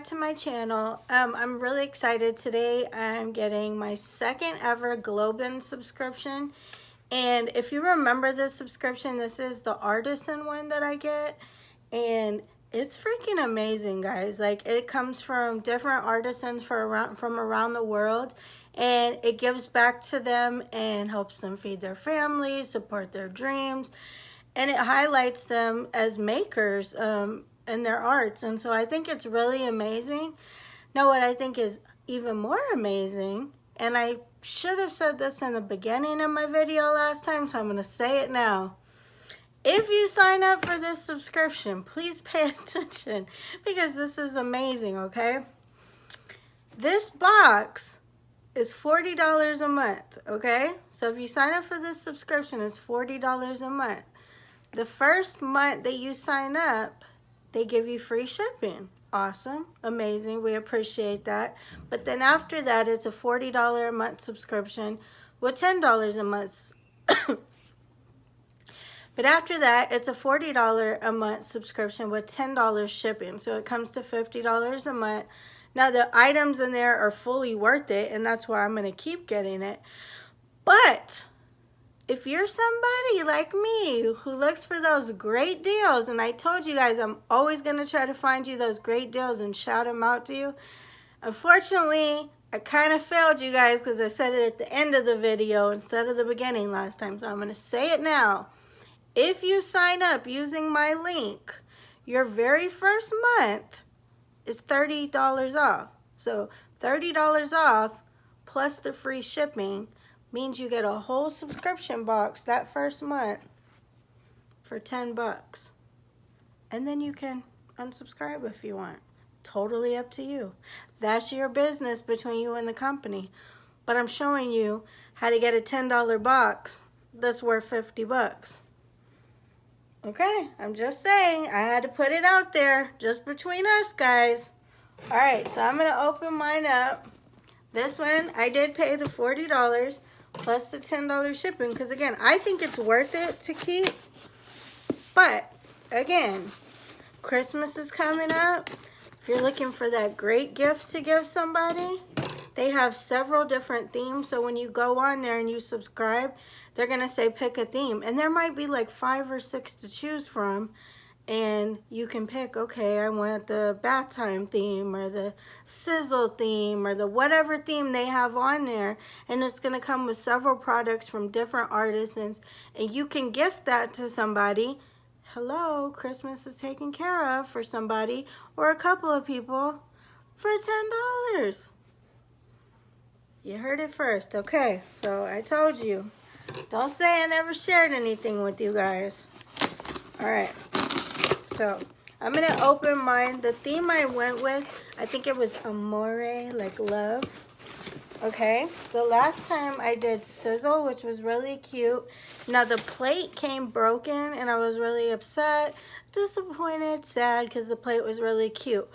back to my channel. I'm really excited today. I'm getting my second ever Globin subscription. And if you remember this subscription, this is the artisan one that I get. And it's freaking amazing, guys. Like, it comes from different artisans from around the world. And it gives back to them and helps them feed their families, support their dreams. And it highlights them as makers in their arts. And so I think it's really amazing. Now, what I think is even more amazing, and I should have said this in the beginning of my video last time, so I'm going to say it now. If you sign up for this subscription, please pay attention because this is amazing, okay? This box is $40 a month, okay? So if you sign up for this subscription, it's $40 a month. The first month that you sign up, they give you free shipping. Awesome, amazing, we appreciate that. But then after that, it's a $40 a month subscription with $10 a month. But after that, it's a $40 a month subscription with $10 shipping. So it comes to $50 a month. Now the items in there are fully worth it, and that's why I'm gonna keep getting it. But if you're somebody like me who looks for those great deals, and I told you guys I'm always going to try to find you those great deals and shout them out to you. Unfortunately, I kind of failed you guys because I said it at the end of the video instead of the beginning last time. So I'm going to say it now. If you sign up using my link, your very first month is $30 off. So $30 off plus the free shipping means you get a whole subscription box that first month for 10 bucks. And then you can unsubscribe if you want. Totally up to you. That's your business between you and the company. But I'm showing you how to get a $10 box that's worth 50 bucks. Okay, I'm just saying, I had to put it out there just between us, guys. All right, so I'm gonna open mine up. This one, I did pay the $40 plus the $10 shipping, because again, I think it's worth it to keep. But again, Christmas is coming up. If you're looking for that great gift to give somebody, they have several different themes. So when you go on there and you subscribe, they're gonna say pick a theme, and there might be like 5 or 6 to choose from. And you can pick, okay, I want the bath time theme or the sizzle theme or the whatever theme they have on there. And it's going to come with several products from different artisans. And you can gift that to somebody. Hello, Christmas is taken care of for somebody or a couple of people for $10. You heard it first. Okay, so I told you. Don't say I never shared anything with you guys. All right. So I'm going to open mine. The theme I went with, I think it was Amore, like love. Okay. The last time I did sizzle, which was really cute. Now the plate came broken and I was really upset, disappointed, sad because the plate was really cute.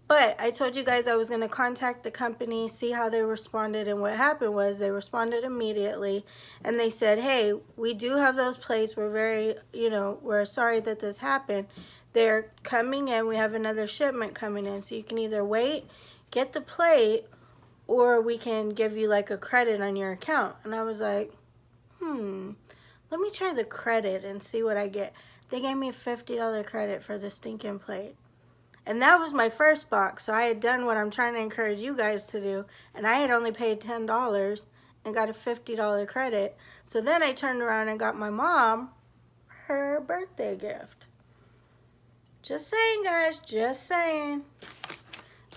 But I told you guys I was going to contact the company, see how they responded, and what happened was they responded immediately and they said, hey, we do have those plates. We're very, we're sorry that this happened. They're coming in. We have another shipment coming in. So you can either wait, get the plate, or we can give you like a credit on your account. And I was like, let me try the credit and see what I get. They gave me a $50 credit for the stinking plate. And that was my first box. So I had done what I'm trying to encourage you guys to do. And I had only paid $10 and got a $50 credit. So then I turned around and got my mom her birthday gift. Just saying, guys, just saying.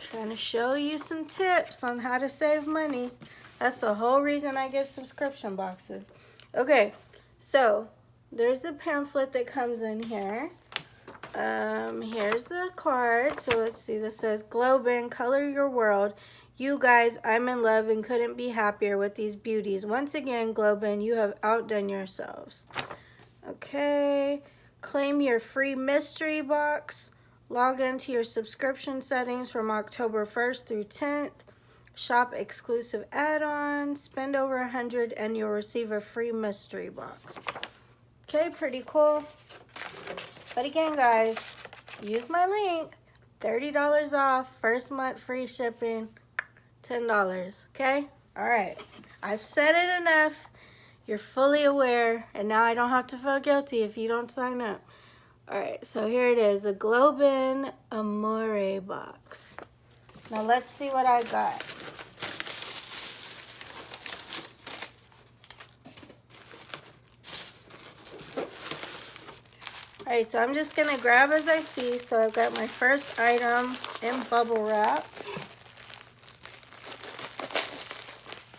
Trying to show you some tips on how to save money. That's the whole reason I get subscription boxes. Okay, so there's the pamphlet that comes in here. Here's the card. So let's see, this says, Globin, color your world. You guys, I'm in love and couldn't be happier with these beauties. Once again, Globin, you have outdone yourselves. Okay. Claim your free mystery box. Log into your subscription settings from October 1st through 10th. Shop exclusive add-ons. Spend over $100 and you'll receive a free mystery box. Okay, pretty cool. But again, guys, use my link. $30 off, first month free shipping, $10, okay? All right, I've said it enough. You're fully aware, and now I don't have to feel guilty if you don't sign up. All right, so here it is, the Globin Amore box. Now let's see what I got. All right, so I'm just gonna grab as I see. So I've got my first item in bubble wrap.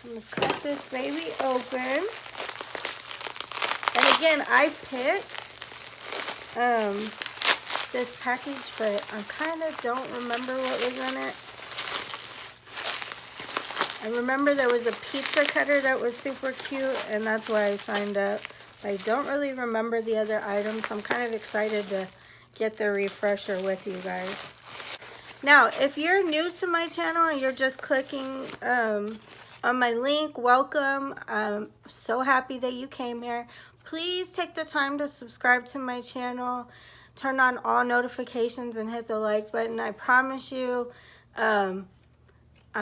I'm gonna cut this baby open. And again, I picked this package, but I kind of don't remember what was in it. I remember there was a pizza cutter that was super cute, and that's why I signed up. I don't really remember the other items, so I'm kind of excited to get the refresher with you guys. Now, if you're new to my channel and you're just clicking on my link, welcome. I'm so happy that you came here. Please take the time to subscribe to my channel, turn on all notifications, and hit the like button. I promise you, I'm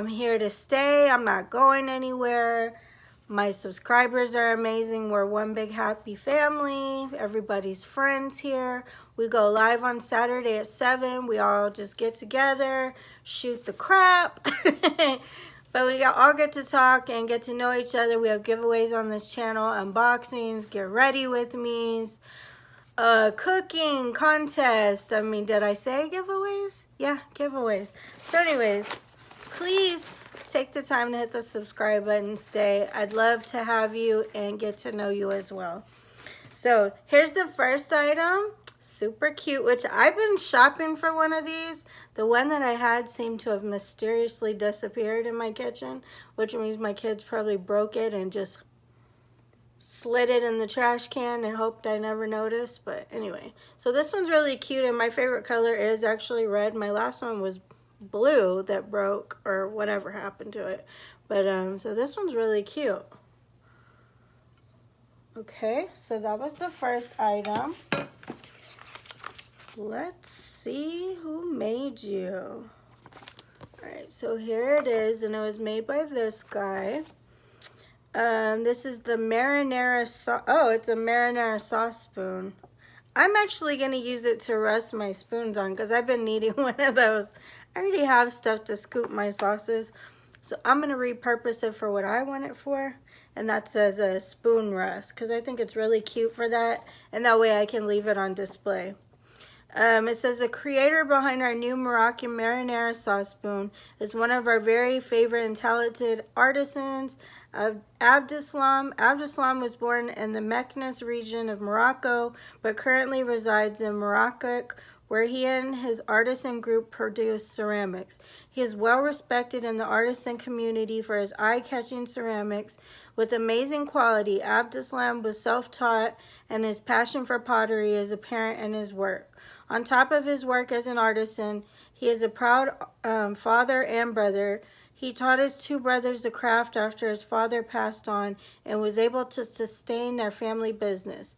here to stay. I'm not going anywhere. My subscribers are amazing. We're one big happy family. Everybody's friends here. We go live on Saturday at 7. We all just get together, shoot the crap. But we all get to talk and get to know each other. We have giveaways on this channel, unboxings, get ready with me's, cooking contest. I mean, did I say giveaways? Yeah, giveaways. So anyways, please take the time to hit the subscribe button, stay. I'd love to have you and get to know you as well. So here's the first item, super cute, which I've been shopping for one of these. The one that I had seemed to have mysteriously disappeared in my kitchen, which means my kids probably broke it and just slid it in the trash can and hoped I never noticed. But anyway, so this one's really cute, and my favorite color is actually red. My last one was blue that broke or whatever happened to it, but so this one's really cute. Okay, so that was the first item. Let's see who made you. All right, so here it is, and it was made by this guy. This is the marinara sauce. Oh, it's a marinara sauce spoon. I'm actually going to use it to rest my spoons on because I've been needing one of those. I already have stuff to scoop my sauces, so I'm going to repurpose it for what I want it for, and that's as a spoon rest because I think it's really cute for that, and that way I can leave it on display. It says the creator behind our new Moroccan marinara sauce spoon is one of our very favorite and talented artisans, Abdeslam. Abdeslam was born in the Meknes region of Morocco, but currently resides in Morocco, where he and his artisan group produce ceramics. He is well respected in the artisan community for his eye-catching ceramics with amazing quality. Abdeslam was self-taught, and his passion for pottery is apparent in his work. On top of his work as an artisan, he is a proud father and brother. He taught his two brothers the craft after his father passed on and was able to sustain their family business.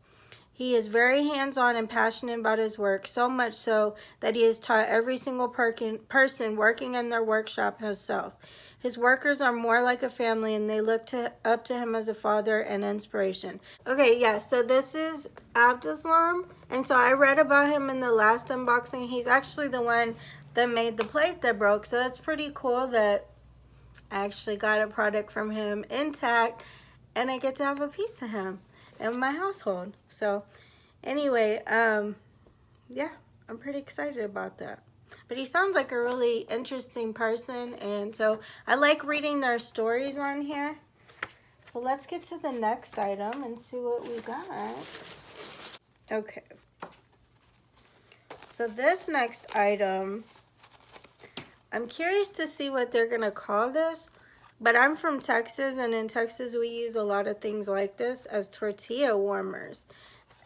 He is very hands-on and passionate about his work, so much so that he has taught every single person working in their workshop himself. His workers are more like a family, and they look up to him as a father and inspiration. Okay, yeah, so this is Abdeslam, and so I read about him in the last unboxing. He's actually the one that made the plate that broke, so that's pretty cool that I actually got a product from him intact, and I get to have a piece of him in my household. So anyway, yeah, I'm pretty excited about that. But he sounds like a really interesting person, and so I like reading their stories on here. So let's get to the next item and see what we got. Okay, so this next item, I'm curious to see what they're gonna call this, but I'm from Texas, and in Texas we use a lot of things like this as tortilla warmers,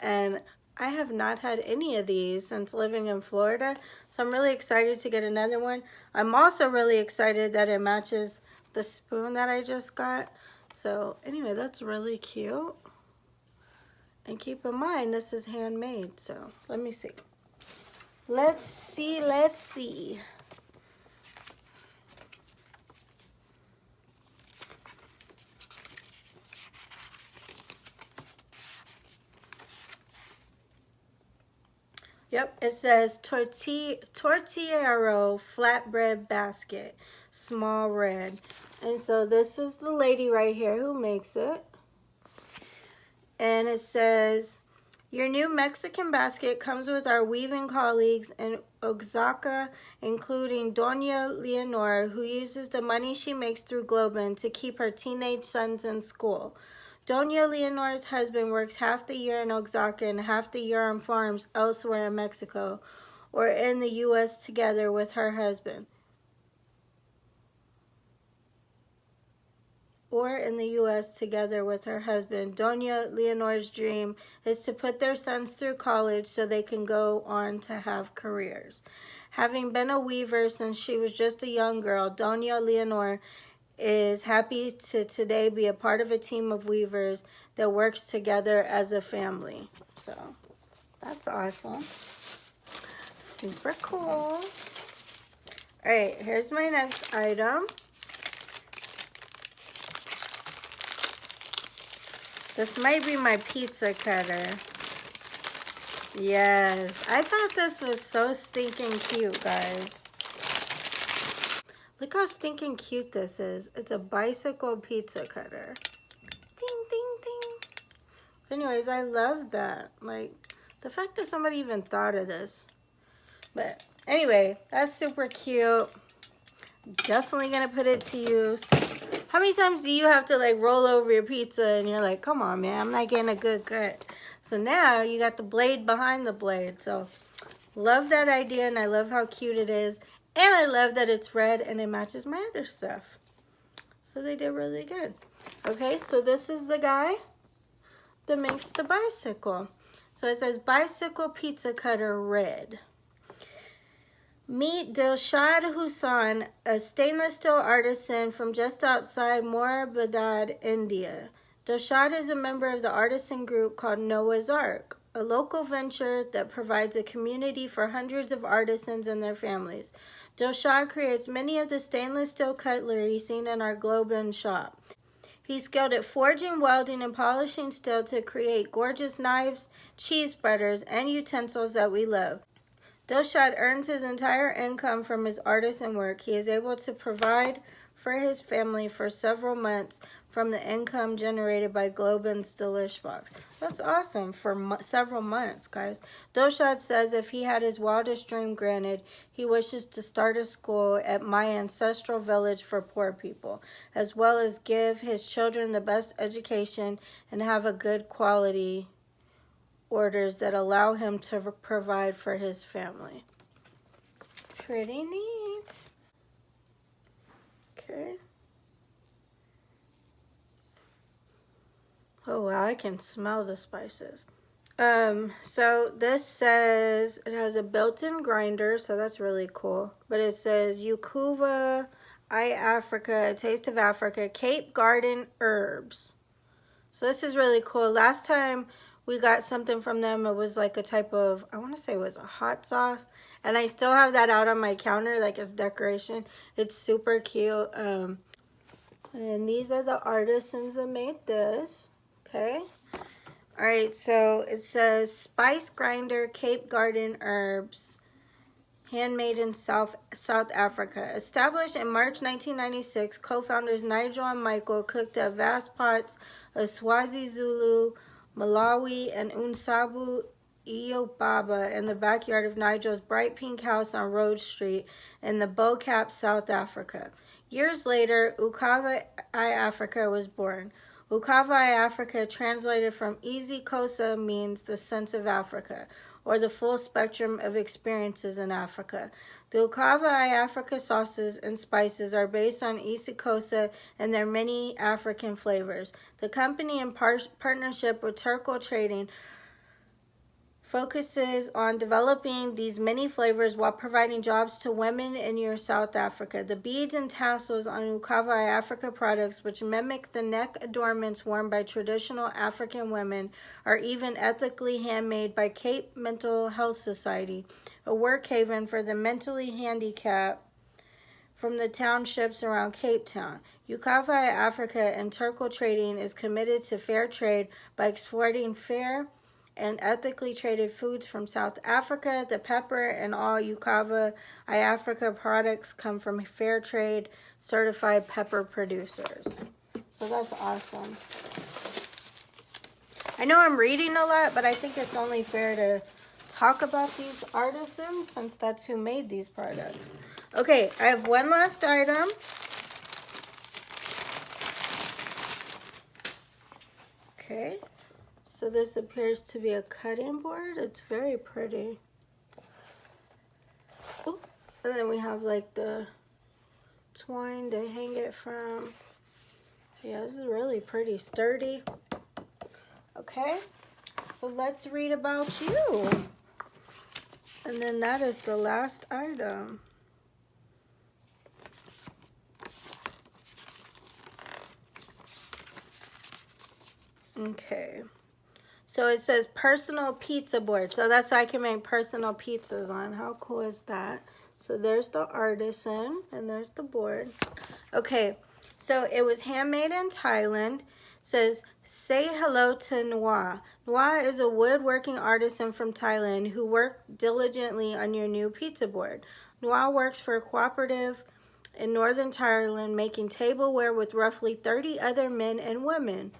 and I have not had any of these since living in Florida, so I'm really excited to get another one. I'm also really excited that it matches the spoon that I just got. So anyway, that's really cute. And keep in mind, this is handmade, so let me see. Let's see, let's see. Yep, it says tortillero flatbread basket, small red. And so this is the lady right here who makes it. And it says, your new Mexican basket comes with our weaving colleagues in Oaxaca, including Doña Leonor, who uses the money she makes through Globen to keep her teenage sons in school. Doña Leonor's husband works half the year in Oaxaca and half the year on farms elsewhere in Mexico or in the U.S. together with her husband. Doña Leonor's dream is to put their sons through college so they can go on to have careers. Having been a weaver since she was just a young girl, Doña Leonor is happy to today be a part of a team of weavers that works together as a family. So that's awesome. Super cool. All right, here's my next item. This might be my pizza cutter. Yes, I thought this was so stinking cute, guys. Look how stinking cute this is. It's a bicycle pizza cutter. Ding, ding, ding. Anyways, I love that. Like, the fact that somebody even thought of this. But anyway, that's super cute. Definitely gonna put it to use. How many times do you have to like roll over your pizza and you're like, come on, man, I'm not getting a good cut. So now you got the blade behind the blade. So love that idea, and I love how cute it is. And I love that it's red and it matches my other stuff. So they did really good. Okay, so this is the guy that makes the bicycle. So it says bicycle pizza cutter red. Meet Dilshad Hussain, a stainless steel artisan from just outside Moradabad, India. Dilshad is a member of the artisan group called Noah's Ark, a local venture that provides a community for hundreds of artisans and their families. Dilshad creates many of the stainless steel cutlery seen in our Globen shop. He's skilled at forging, welding, and polishing steel to create gorgeous knives, cheese spreaders, and utensils that we love. Dilshad earns his entire income from his artisan work. He is able to provide for his family for several months from the income generated by Globen's Delish Box. That's awesome for several months, guys. Dilshad says if he had his wildest dream granted, he wishes to start a school at my ancestral village for poor people, as well as give his children the best education and have a good quality orders that allow him to provide for his family. Pretty neat. Okay. Oh wow, I can smell the spices. So this says it has a built-in grinder, so that's really cool. But it says Yukuva, Africa, a taste of Africa, Cape Garden herbs. So this is really cool. Last time we got something from them, it was like a type of, I want to say it was a hot sauce. And I still have that out on my counter, like as decoration. It's super cute. And these are the artisans that made this. Okay. All right, so it says Spice Grinder Cape Garden Herbs, handmade in South Africa. Established in March 1996, co-founders Nigel and Michael cooked up vast pots of Swazi Zulu, Malawi, and Unsabu Iobaba in the backyard of Nigel's bright pink house on Road Street in the Bo-Kaap, South Africa. Years later, Ukava I Africa was born. Ukava I Africa, translated from isiXhosa, means the sense of Africa, or the full spectrum of experiences in Africa. The Ukava I Africa sauces and spices are based on isiXhosa and their many African flavors. The company, in partnership with Turkle Trading, focuses on developing these many flavors while providing jobs to women in your South Africa. The beads and tassels on Ukava Africa products, which mimic the neck adornments worn by traditional African women, are even ethically handmade by Cape Mental Health Society, a work haven for the mentally handicapped from the townships around Cape Town. Ukava Africa and Turkle Trading is committed to fair trade by exporting fair and ethically traded foods from South Africa. The pepper and all Ukava Africa products come from fair trade certified pepper producers. So that's awesome. I know I'm reading a lot, but I think it's only fair to talk about these artisans since that's who made these products. Okay, I have one last item. Okay, so this appears to be a cutting board. It's very pretty. Ooh, and then we have like the twine to hang it from. So yeah, this is really pretty sturdy. Okay, so let's read about you. And then that is the last item. Okay, so it says personal pizza board. So that's how I can make personal pizzas on. How cool is that? So there's the artisan and there's the board. Okay, so it was handmade in Thailand. It says, say hello to Noa. Noa is a woodworking artisan from Thailand who worked diligently on your new pizza board. Noa works for a cooperative in northern Thailand making tableware with roughly 30 other men and women.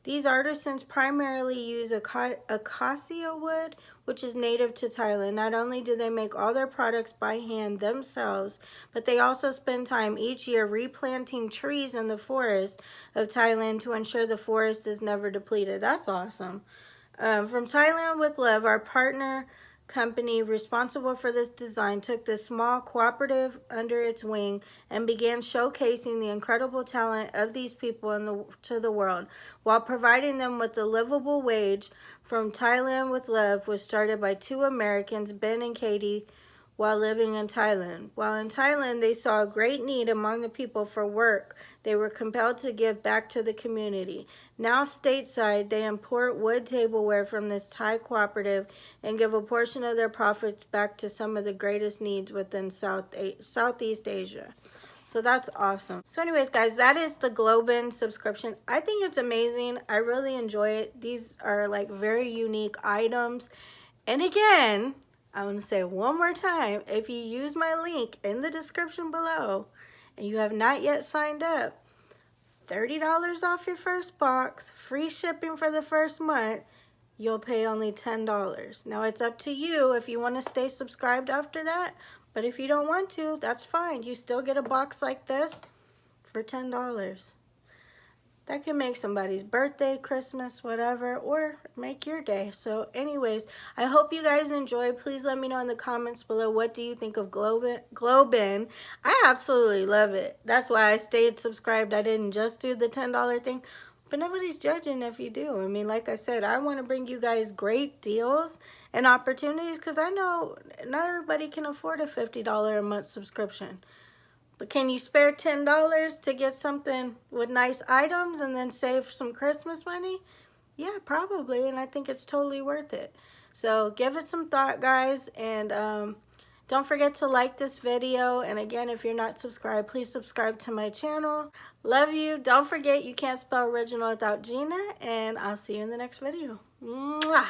These artisans primarily use acacia wood, which is native to Thailand. Not only do they make all their products by hand themselves, but they also spend time each year replanting trees in the forest of Thailand to ensure the forest is never depleted. That's awesome. From Thailand with Love, our partner company responsible for this design took this small cooperative under its wing and began showcasing the incredible talent of these people to the world while providing them with a livable wage. From Thailand with Love was started by two Americans, Ben and Katie, while living in Thailand. While in Thailand, they saw a great need among the people for work. They were compelled to give back to the community. Now stateside, they import wood tableware from this Thai cooperative and give a portion of their profits back to some of the greatest needs within Southeast Asia. So that's awesome. So anyways, guys, that is the Globin subscription. I think it's amazing. I really enjoy it. These are like very unique items. And again, I want to say one more time, if you use my link in the description below and you have not yet signed up, $30 off your first box, free shipping for the first month, you'll pay only $10. Now it's up to you if you want to stay subscribed after that, but if you don't want to, that's fine. You still get a box like this for $10. That can make somebody's birthday, Christmas, whatever, or make your day. So anyways, I hope you guys enjoyed. Please let me know in the comments below, what do you think of Globin? I absolutely love it. That's why I stayed subscribed. I didn't just do the $10 thing, but nobody's judging if you do. I mean, like I said, I want to bring you guys great deals and opportunities because I know not everybody can afford a $50 a month subscription. But can you spare $10 to get something with nice items and then save some Christmas money? Yeah, probably, and I think it's totally worth it. So give it some thought, guys, and don't forget to like this video. And again, if you're not subscribed, please subscribe to my channel. Love you. Don't forget, you can't spell original without Gina, and I'll see you in the next video. Mwah!